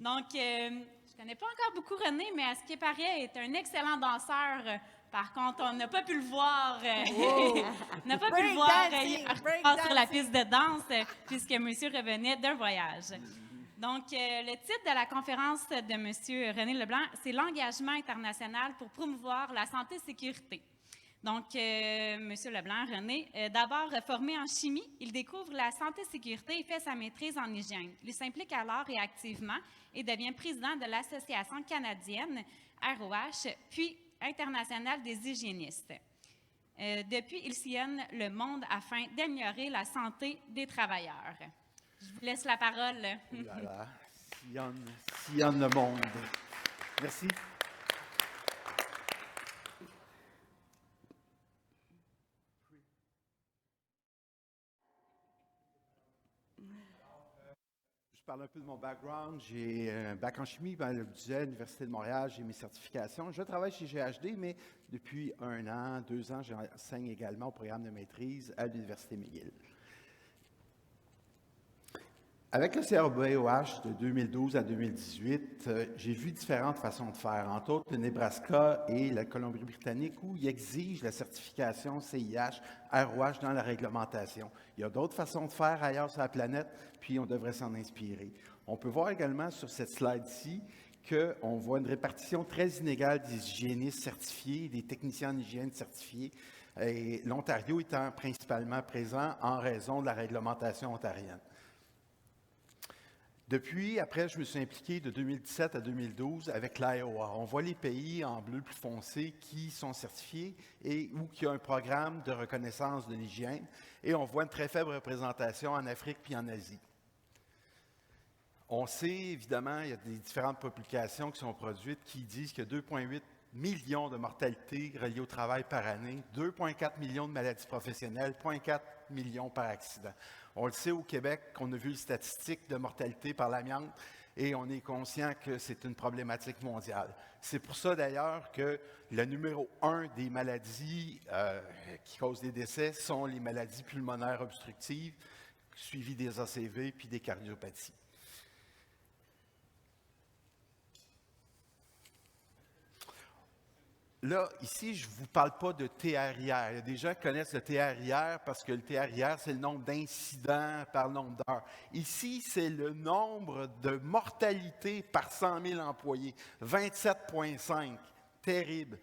Donc, je ne connais pas encore beaucoup René, mais à ce qui paraît, est un excellent danseur. Par contre, on n'a pas pu le voir, n'a pas pu le voir sur la piste de danse, puisque monsieur revenait d'un voyage. Donc, le titre de la conférence de monsieur René Leblanc, c'est « L'engagement international pour promouvoir la santé et sécurité ». Donc, M. Leblanc, René, d'abord formé en chimie, il découvre la santé-sécurité et fait sa maîtrise en hygiène. Il s'implique alors et activement et devient président de l'Association canadienne ROH, puis internationale des hygiénistes. Depuis, il sillonne le monde afin d'améliorer la santé des travailleurs. Je vous laisse la parole. Voilà, sillonne le monde. Merci. Je parle un peu de mon background. J'ai un bac en chimie, le budget à l'Université de Montréal, j'ai mes certifications. Je travaille chez GHD, mais depuis 1 an, 2 ans, j'enseigne également au programme de maîtrise à l'Université McGill. Avec le CRBOH de 2012 à 2018, j'ai vu différentes façons de faire, entre autres le Nebraska et la Colombie-Britannique, où ils exigent la certification CIH, ROH dans la réglementation. Il y a d'autres façons de faire ailleurs sur la planète, puis on devrait s'en inspirer. On peut voir également sur cette slide-ci qu'on voit une répartition très inégale des hygiénistes certifiés, des techniciens en hygiène certifiés, et l'Ontario étant principalement présent en raison de la réglementation ontarienne. Depuis, après, je me suis impliqué de 2017 à 2012 avec l'IOA. On voit les pays en bleu plus foncé qui sont certifiés et ou qui ont un programme de reconnaissance de l'hygiène. Et on voit une très faible représentation en Afrique puis en Asie. On sait, évidemment, il y a des différentes publications qui sont produites qui disent qu'il y a 2,8 millions de mortalités reliées au travail par année, 2,4 millions de maladies professionnelles, 0,4 millions par accident. On le sait au Québec, qu'on a vu les statistiques de mortalité par l'amiante et on est conscient que c'est une problématique mondiale. C'est pour ça d'ailleurs que le numéro 1 des maladies qui causent des décès sont les maladies pulmonaires obstructives, suivies des ACV puis des cardiopathies. Là, ici, je ne vous parle pas de TRIR. Il y a des gens qui connaissent le TRIR parce que le TRIR, c'est le nombre d'incidents par nombre d'heures. Ici, c'est le nombre de mortalités par 100 000 employés. 27,5. Terrible.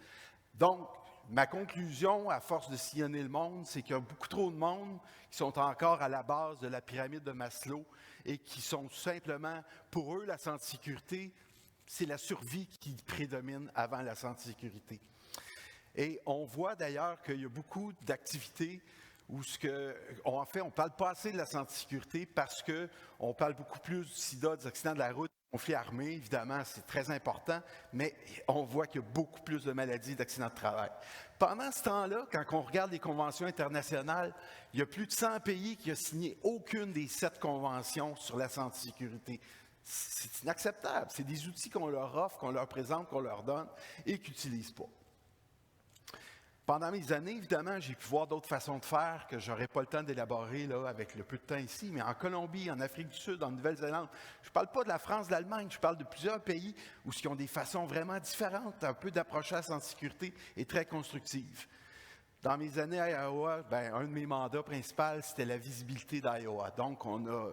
Donc, ma conclusion, à force de sillonner le monde, c'est qu'il y a beaucoup trop de monde qui sont encore à la base de la pyramide de Maslow et qui sont tout simplement, pour eux, la santé-sécurité, c'est la survie qui prédomine avant la santé-sécurité. Et on voit d'ailleurs qu'il y a beaucoup d'activités où en fait, on ne parle pas assez de la santé-sécurité parce qu'on parle beaucoup plus du sida, des accidents de la route, des conflits armés, évidemment, c'est très important, mais on voit qu'il y a beaucoup plus de maladies et d'accidents de travail. Pendant ce temps-là, quand on regarde les conventions internationales, il y a plus de 100 pays qui ont signé aucune des 7 conventions sur la santé-sécurité. C'est inacceptable. C'est des outils qu'on leur offre, qu'on leur présente, qu'on leur donne et qu'ils n'utilisent pas. Pendant mes années, évidemment, j'ai pu voir d'autres façons de faire que je n'aurai pas le temps d'élaborer là, avec le peu de temps ici, mais en Colombie, en Afrique du Sud, en Nouvelle-Zélande, je ne parle pas de la France, de l'Allemagne, je parle de plusieurs pays où ils ont des façons vraiment différentes, un peu d'approcher à la santé-sécurité et très constructives. Dans mes années à Iowa, un de mes mandats principaux, c'était la visibilité d'Iowa. Donc,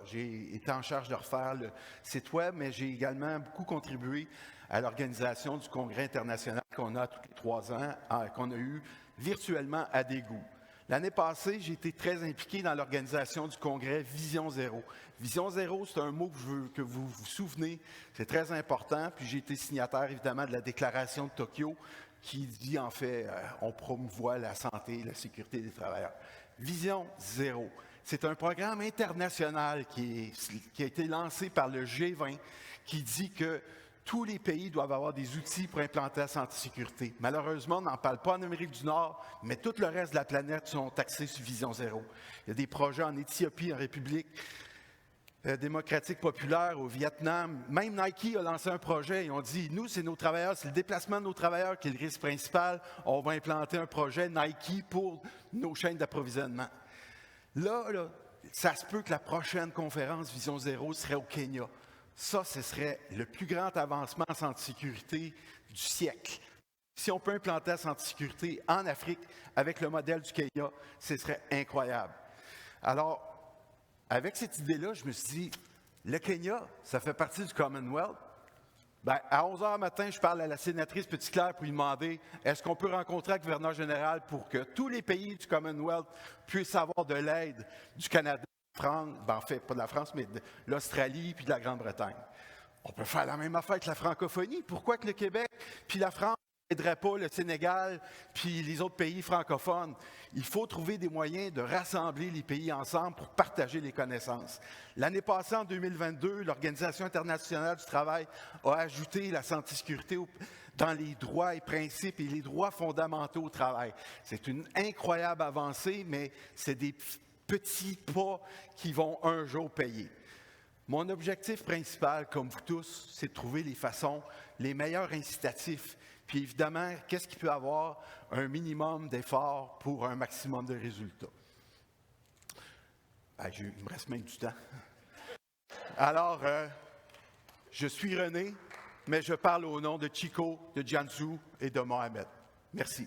j'ai été en charge de refaire le site web, mais j'ai également beaucoup contribué à l'organisation du congrès international qu'on a tous les 3 ans, qu'on a eu virtuellement à Daegu. L'année passée, j'ai été très impliqué dans l'organisation du congrès Vision Zéro. Vision Zéro, c'est un mot que je veux que vous vous souvenez, c'est très important. Puis j'ai été signataire, évidemment, de la déclaration de Tokyo, qui dit, en fait, on promouvoit la santé et la sécurité des travailleurs. Vision Zéro, c'est un programme international qui a été lancé par le G20, qui dit que tous les pays doivent avoir des outils pour implanter la santé-sécurité. Malheureusement, on n'en parle pas en Amérique du Nord, mais tout le reste de la planète sont axés sur Vision Zéro. Il y a des projets en Éthiopie, en République démocratique populaire, au Vietnam. Même Nike a lancé un projet. Ils ont dit, nous, c'est nos travailleurs, c'est le déplacement de nos travailleurs qui est le risque principal. On va implanter un projet Nike pour nos chaînes d'approvisionnement. Là, ça se peut que la prochaine conférence Vision Zéro serait au Kenya. Ça, ce serait le plus grand avancement en santé sécurité du siècle. Si on peut implanter la santé sécurité en Afrique avec le modèle du Kenya, ce serait incroyable. Alors, avec cette idée-là, je me suis dit, le Kenya, ça fait partie du Commonwealth. Bien, à 11 h matin, je parle à la sénatrice Petitclerc pour lui demander est-ce qu'on peut rencontrer le gouverneur général pour que tous les pays du Commonwealth puissent avoir de l'aide du Canada, de la France, ben, en fait, pas de la France, mais de l'Australie puis de la Grande-Bretagne. On peut faire la même affaire avec la francophonie. Pourquoi que le Québec puis la France n'aideraient pas le Sénégal puis les autres pays francophones? Il faut trouver des moyens de rassembler les pays ensemble pour partager les connaissances. L'année passée, en 2022, l'Organisation internationale du travail a ajouté la santé sécurité dans les droits et principes et les droits fondamentaux au travail. C'est une incroyable avancée, mais c'est des petits pas qui vont un jour payer. Mon objectif principal, comme vous tous, c'est de trouver les façons, les meilleurs incitatifs. Puis évidemment, qu'est-ce qu'il peut avoir un minimum d'efforts pour un maximum de résultats? Il me reste même du temps. Alors, je suis René, mais je parle au nom de Chico, de Jianzhou et de Mohamed. Merci.